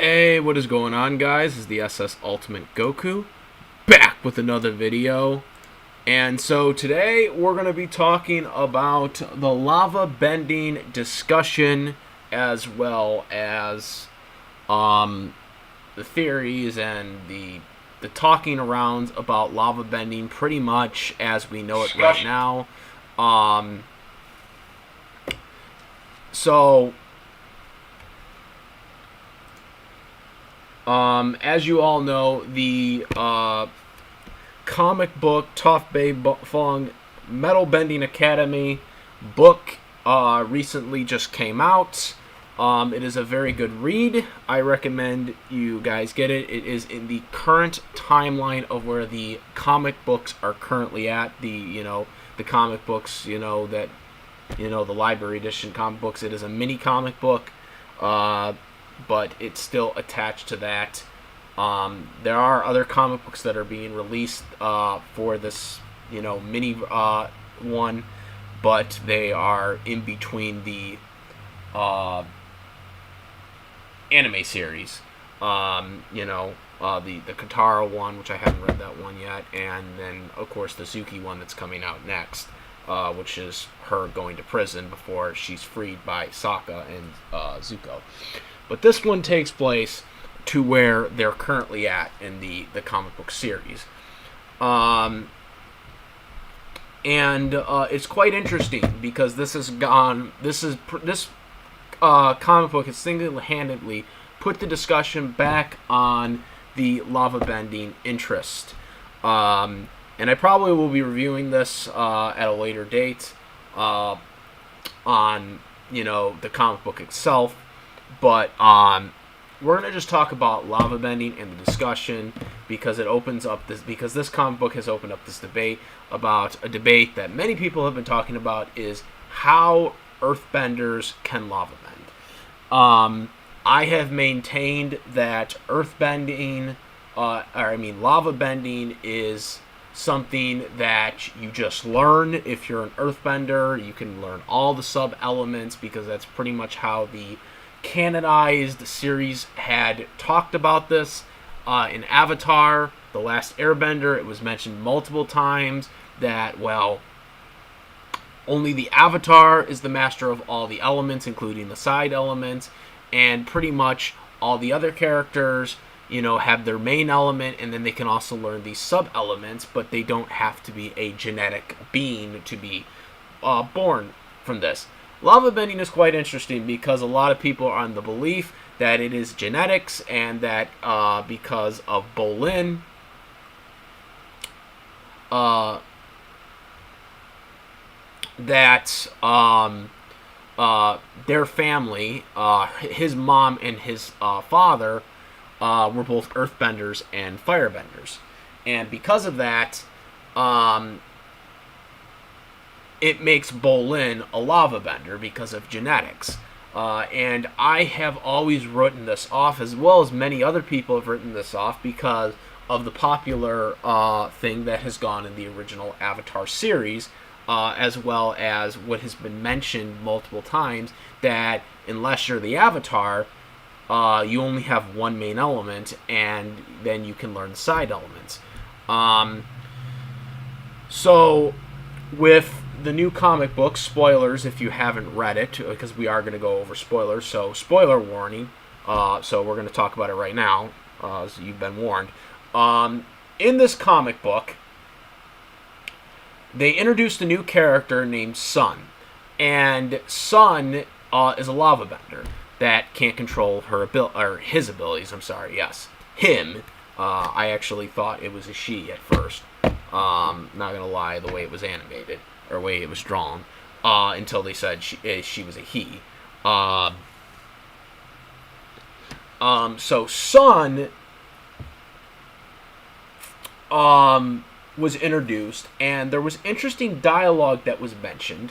Hey, what is going on, guys? This is the SS Ultimate Goku, back with another video. And so today we're going to be talking about the lava bending discussion, as well as the theories and the talking around about lava bending pretty much as we know it right now. So as you all know, the comic book Tough Bay Fong Metal Bending Academy book recently just came out. It is a very good read. I recommend you guys get it. It is in the current timeline of where the comic books are currently at. The comic books, the library edition comic books. It is a mini comic book. But it's still attached to that. There are other comic books that are being released for this, mini one, but they are in between the anime series. The Katara one, which I haven't read that one yet, and then of course the Zuki one that's coming out next, which is her going to prison before she's freed by Sokka and Zuko. But this one takes place to where they're currently at in the comic book series. It's quite interesting because this comic book has single-handedly put the discussion back on the lava bending interest. And I probably will be reviewing this at a later date on, the comic book itself. But we're gonna just talk about lava bending and the discussion because this comic book has opened up this debate about a debate that many people have been talking about is how earthbenders can lava bend. I have maintained that lava bending is something that you just learn if you're an earthbender. You can learn all the sub elements because that's pretty much how the canonized series had talked about this. In Avatar, The Last Airbender, it was mentioned multiple times that, only the Avatar is the master of all the elements, including the side elements, and pretty much all the other characters, have their main element, and then they can also learn these sub-elements, but they don't have to be a genetic being to be born from this. Lava bending is quite interesting because a lot of people are on the belief that it is genetics and that because of Bolin, their family, his mom and his father, were both earthbenders and firebenders. And because of that, it makes Bolin a lava bender because of genetics. And I have always written this off, as well as many other people have written this off, because of the popular thing that has gone in the original Avatar series, as well as what has been mentioned multiple times, that unless you're the Avatar, you only have one main element, and then you can learn the side elements. So, with the new comic book, spoilers if you haven't read it, because we are going to go over spoilers, so spoiler warning. So we're going to talk about it right now, so you've been warned. In this comic book, they introduced a new character named Sun, and Sun is a lava bender that can't control his abilities. I'm sorry, yes, him. I actually thought it was a she at first. Not gonna lie, the way it was animated or way it was drawn, until they said she was a he. So Sun was introduced, and there was interesting dialogue that was mentioned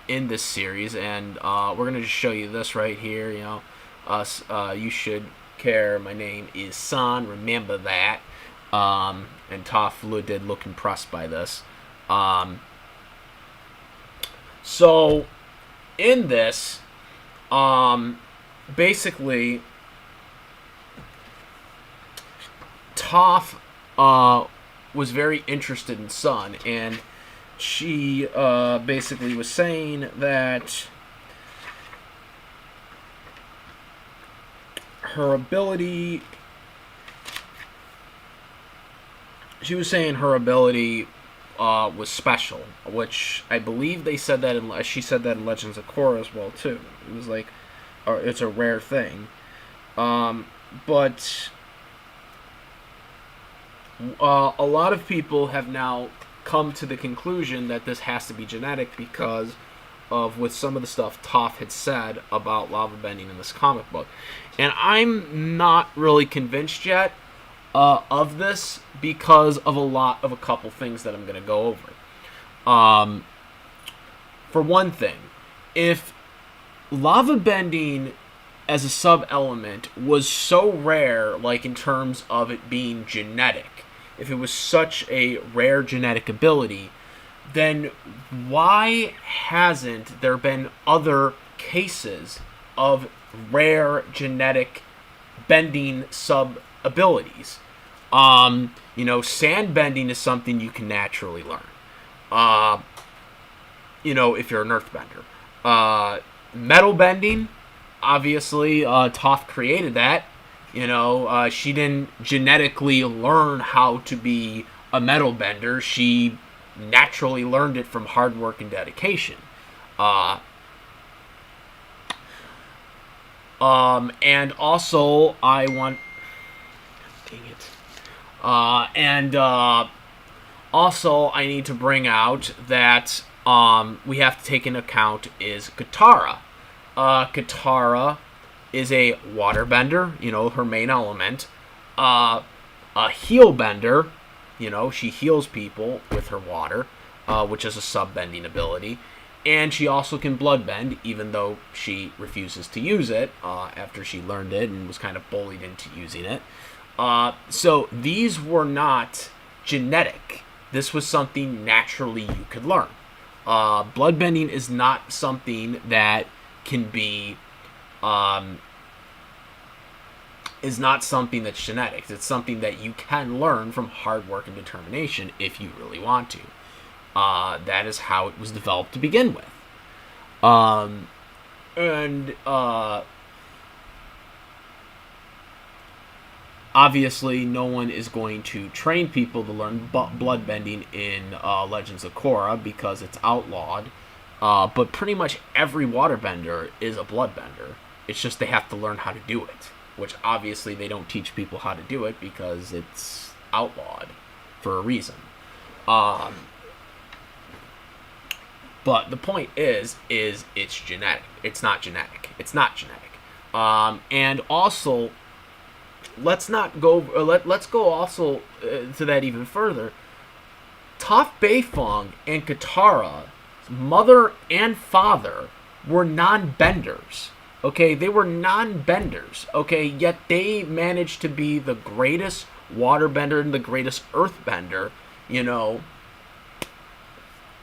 in this series, and we're gonna just show you this right here. You should care. My name is Sun. Remember that. And Toph did look impressed by this. So in this, basically, Toph was very interested in Sun, and she basically was saying that her ability... She was saying her ability was special, which I believe they said that she said that in Legends of Korra as well too. It was like, it's a rare thing, but a lot of people have now come to the conclusion that this has to be genetic because of with some of the stuff Toph had said about lava bending in this comic book, and I'm not really convinced yet of this because of a couple things that I'm going to go over. For one thing, if lava bending as a sub-element was so rare, like in terms of it being genetic, if it was such a rare genetic ability, then why hasn't there been other cases of rare genetic bending sub-abilities? Sand bending is something you can naturally learn. If you're an earthbender. Metal bending, obviously, Toph created that. She didn't genetically learn how to be a metal bender. She naturally learned it from hard work and dedication. And also, dang it. Also, I need to bring out that we have to take into account is Katara. Katara is a waterbender, her main element. A heel bender, she heals people with her water, which is a sub-bending ability. And she also can bloodbend, even though she refuses to use it after she learned it and was kind of bullied into using it. So these were not genetic. This was something naturally you could learn. Bloodbending is not something that can be... is not something that's genetic. It's something that you can learn from hard work and determination if you really want to. That is how it was developed to begin with. Obviously, no one is going to train people to learn bloodbending in Legends of Korra because it's outlawed. But pretty much every waterbender is a bloodbender. It's just they have to learn how to do it, which obviously they don't teach people how to do it because it's outlawed for a reason. But the point is it's genetic. It's not genetic. It's not genetic. And also, let's go also to that even further. Toph Beifong and Katara's mother and father were non-benders. Okay, they were non-benders. Okay, yet they managed to be the greatest waterbender and the greatest earthbender,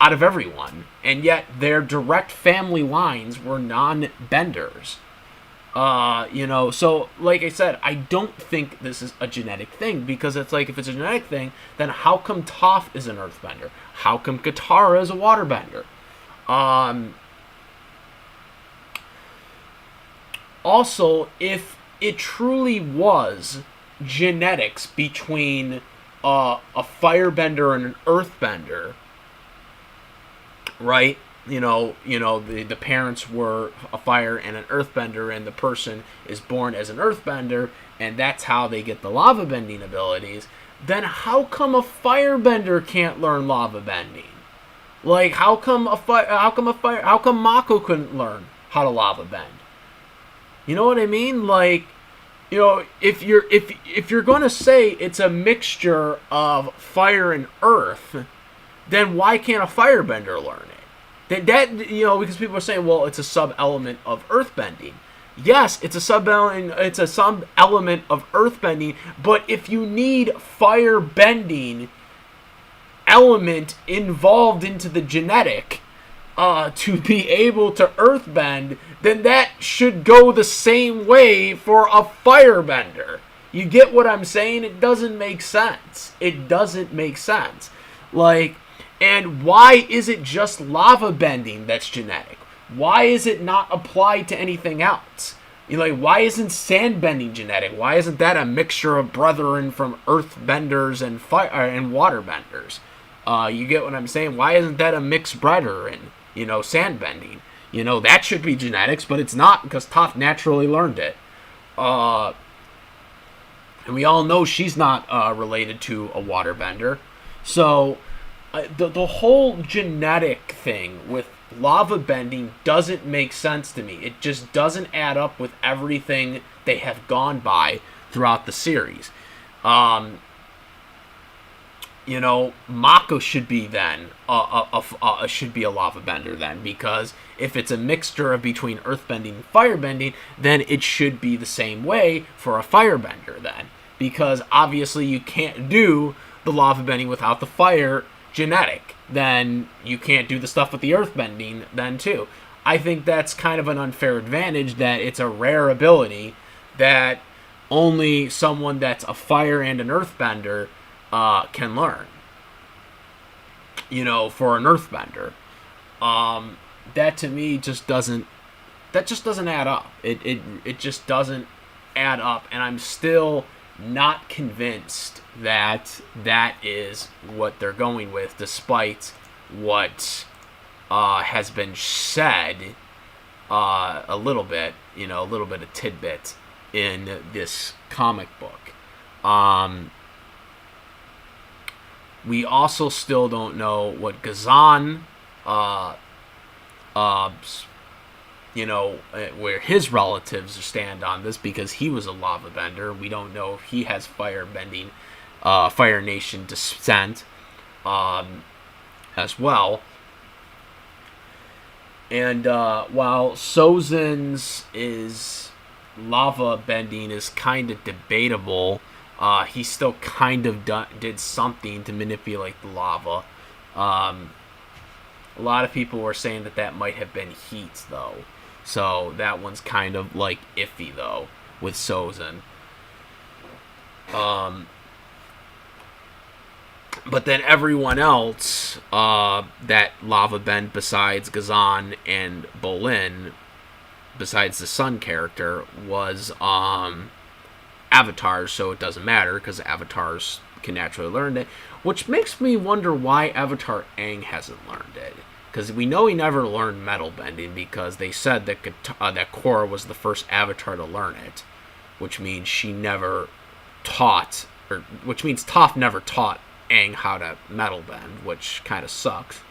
out of everyone. And yet their direct family lines were non-benders. So like I said, I don't think this is a genetic thing, because it's like, if it's a genetic thing, then how come Toph is an earthbender? How come Katara is a waterbender? Also, if it truly was genetics between a firebender and an earthbender, right? The parents were a fire and an earthbender, and the person is born as an earthbender, and that's how they get the lava bending abilities. Then how come a firebender can't learn lava bending? Like, how come Mako couldn't learn how to lava bend? You know what I mean? Like, if you're gonna say it's a mixture of fire and earth, then why can't a firebender learn it? Because people are saying, well, it's a sub-element of earthbending. Yes, it's a sub-element of earthbending, but if you need firebending element involved into the genetic to be able to earthbend, then that should go the same way for a firebender. You get what I'm saying? It doesn't make sense. It doesn't make sense. Like, and why is it just lava bending that's genetic? Why is it not applied to anything else? Like, why isn't sand bending genetic? Why isn't that a mixture of brethren from earthbenders and fire and waterbenders? You get what I'm saying? Why isn't that a mixed brethren? Sand bending. That should be genetics, but it's not because Toph naturally learned it. And we all know she's not related to a waterbender. So the whole genetic thing with lava bending doesn't make sense to me. It just doesn't add up with everything they have gone by throughout the series. Mako should be then should be a lava bender then, because if it's a mixture of between earthbending and firebending, then it should be the same way for a firebender then, because obviously you can't do the lava bending without the fire genetic. Then you can't do the stuff with the earthbending then too. I think that's kind of an unfair advantage, that it's a rare ability that only someone that's a fire and an earthbender can learn. For an earthbender, that to me just doesn't add up. It just doesn't add up, and I'm still not convinced that is what they're going with, despite what has been said a little bit of tidbit in this comic book. We also still don't know what Gazan, where his relatives stand on this, because he was a lava bender. We don't know if he has Fire Nation descent as well. And while Sozin's lava bending is kind of debatable, he still kind of did something to manipulate the lava. A lot of people were saying that might have been heat, though. So that one's kind of like iffy, though, with Sozin. But then everyone else that lava bend besides Gazan and Bolin, besides the Sun character, was avatars, so it doesn't matter because avatars can naturally learn it, which makes me wonder why Avatar Aang hasn't learned it, because we know he never learned metal bending, because they said that Korra was the first avatar to learn it, which means she never taught, or which means Toph never taught Aang how to metal bend, which kind of sucks.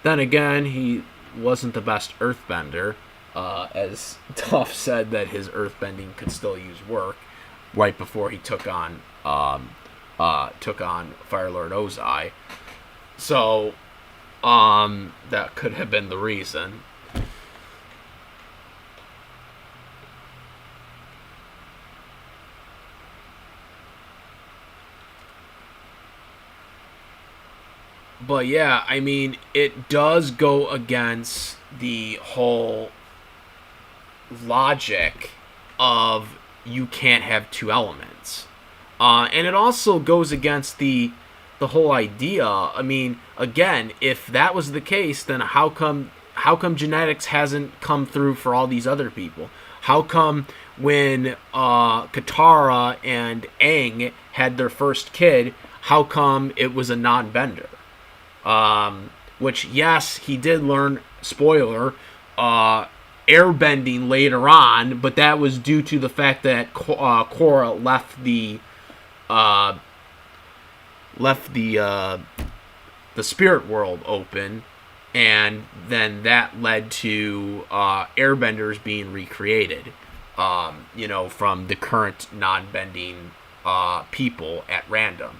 Then again, he wasn't the best earthbender, as Toph said that his earthbending could still use work right before he took on Fire Lord Ozai. So that could have been the reason. But yeah, I mean, it does go against the whole logic of you can't have two elements. And it also goes against the whole idea. I mean, again, if that was the case, then how come genetics hasn't come through for all these other people? How come when Katara and Aang had their first kid, how come it was a non-bender? Which, yes, he did learn, spoiler, airbending later on, but that was due to the fact that Korra left the spirit world open, and then that led to airbenders being recreated, from the current non-bending people at random.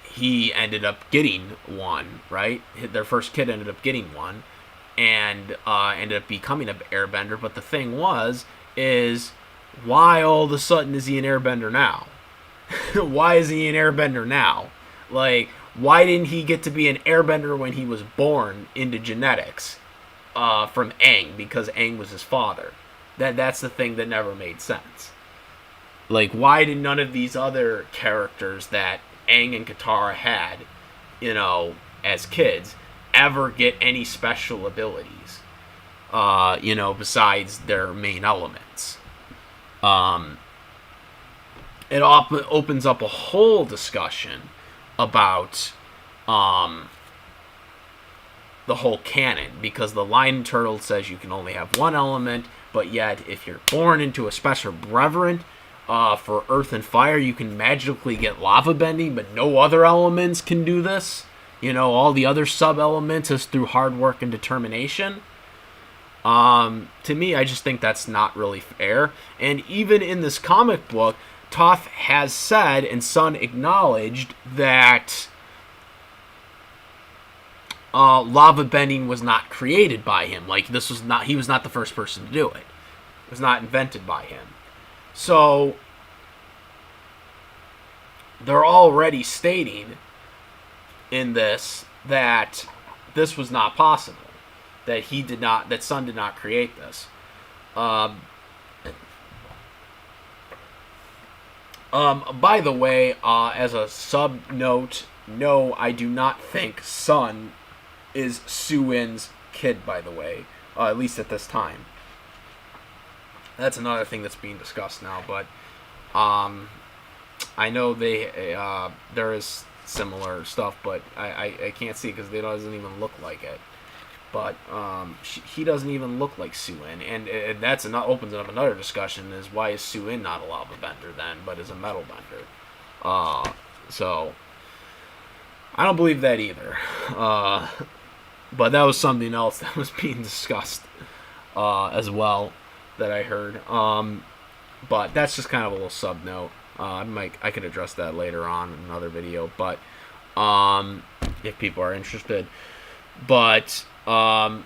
He ended up getting one, right? Their first kid ended up getting one, and ended up becoming an airbender. But the thing is why all of a sudden is he an airbender now? Why is he an airbender now? Like, why didn't he get to be an airbender when he was born into genetics? from Aang, because Aang was his father. That's the thing that never made sense. Like, why did none of these other characters that Aang and Katara had, as kids, ever get any special abilities? Besides their main elements. It opens up a whole discussion about the whole canon, because the Lion Turtle says you can only have one element, but yet if you're born into a special brethren for earth and fire, you can magically get lava bending, but no other elements can do this. All the other sub-elements is through hard work and determination. To me, I just think that's not really fair. And even in this comic book, Toph has said, and Sun acknowledged, that lava bending was not created by him. Like, he was not the first person to do it. It was not invented by him. So they're already stating in this that this was not possible. That Sun did not create this. By the way, as a sub note, no, I do not think Sun is Su-In's kid, by the way. At least at this time. That's another thing that's being discussed now, but I know there is similar stuff, but I can't see it because it doesn't even look like it. But he doesn't even look like Su-In, and that's opens up another discussion: is why is Su-In not a lava bender then, but is a metal bender? So I don't believe that either. But that was something else that was being discussed as well that I heard. But that's just kind of a little sub note. I could address that later on in another video, but if people are interested. But Toph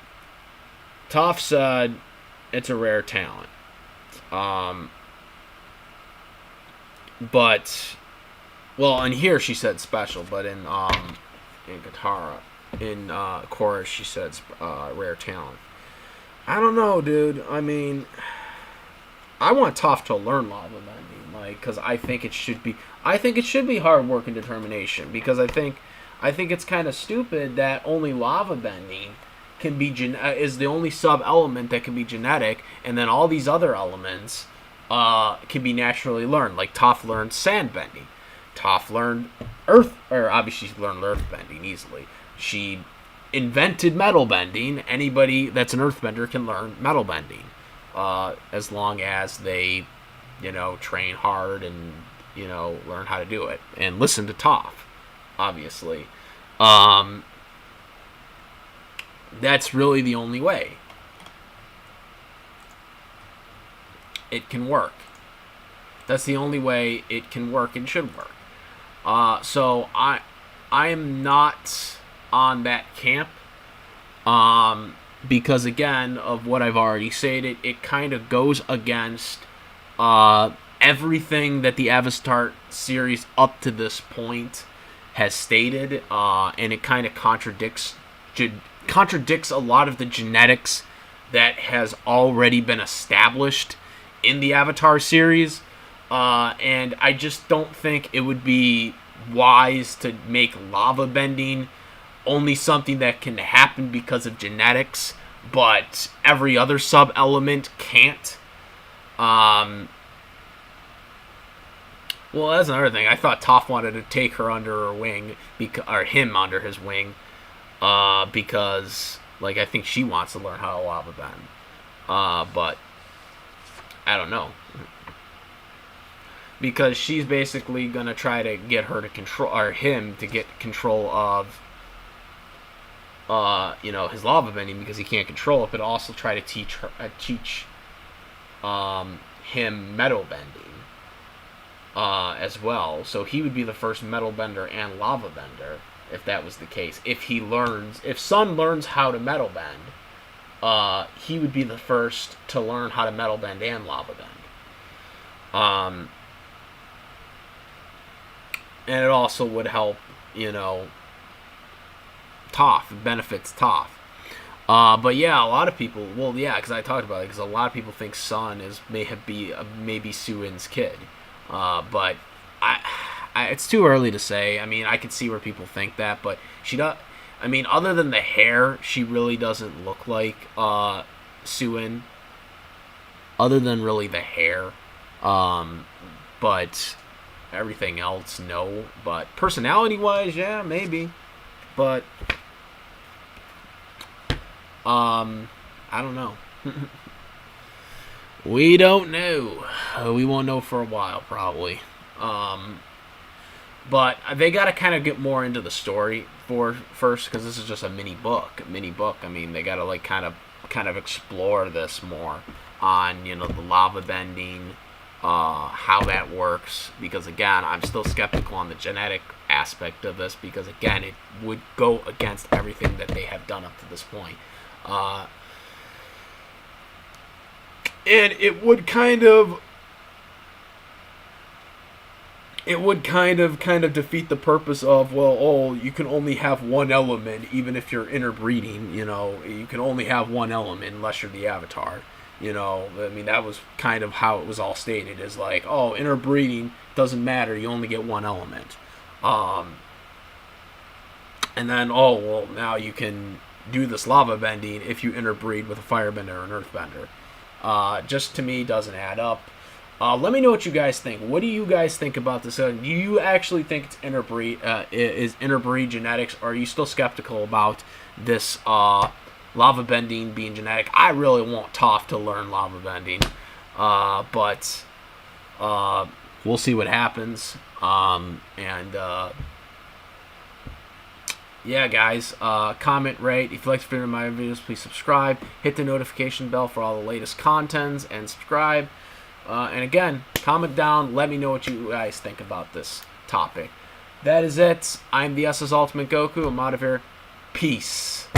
said it's a rare talent. But and here she said special, but in Katara, in chorus, she said rare talent. I don't know, dude. I mean, I want Toph to learn lava bending, because I think it should be hard work and determination, because I think it's kind of stupid that only lava bending can be is the only sub element that can be genetic, and then all these other elements can be naturally learned. Like Toph learned sand bending. Toph learned obviously she learned earth bending easily. She invented metal bending. Anybody that's an earthbender can learn metal bending, as long as they, train hard and learn how to do it and listen to Toph. Obviously, that's really the only way it can work. That's the only way it can work and should work. So I am not on that camp, because again of what I've already stated, it kind of goes against everything that the Avatar series up to this point has stated, and it kind of contradicts a lot of the genetics that has already been established in the Avatar series, and I just don't think it would be wise to make lava bending only something that can happen because of genetics, but every other sub-element can't. Well, that's another thing. I thought Toph wanted to take her under her wing, or him under his wing, because, I think she wants to learn how to lava bend. But I don't know. Because she's basically gonna try to get her to control, or him to get control of, his lava bending, because he can't control it, but also try to teach him metal bending as well. So he would be the first metal bender and lava bender if that was the case. If Sun learns how to metal bend, he would be the first to learn how to metal bend and lava bend. And it also would help, Toph. It benefits Toph. But yeah, a lot of people. Well, yeah, because I talked about it. Because a lot of people think Sun is maybe Suin's kid. But it's too early to say. I mean, I can see where people think that, but she does. I mean, other than the hair, she really doesn't look like Suin. Other than really the hair, but everything else, no. But personality-wise, yeah, maybe. But I don't know. We don't know. We won't know for a while, probably. But they got to kind of get more into the story first, because this is just a mini book. I mean, they got to like kind of explore this more on the lava bending, how that works. Because again, I'm still skeptical on the genetic aspect of this, because again, it would go against everything that they have done up to this point. And it would kind of defeat the purpose of, you can only have one element even if you're interbreeding. You can only have one element unless you're the Avatar. I mean, that was kind of how it was all stated, is like, interbreeding doesn't matter, you only get one element. And then, now you can do this lava bending if you interbreed with a firebender or an earthbender. Just to me doesn't add up. Let me know what you guys think. What do you guys think about this? Do you actually think it's interbreed genetics, or are you still skeptical about this lava bending being genetic? I really want Toph to learn lava bending, but we'll see what happens. Yeah, guys, comment, rate. If you like to video my videos, please subscribe. Hit the notification bell for all the latest contents, and subscribe. And again, comment down. Let me know what you guys think about this topic. That is it. I'm the SS Ultimate Goku. I'm out of here. Peace.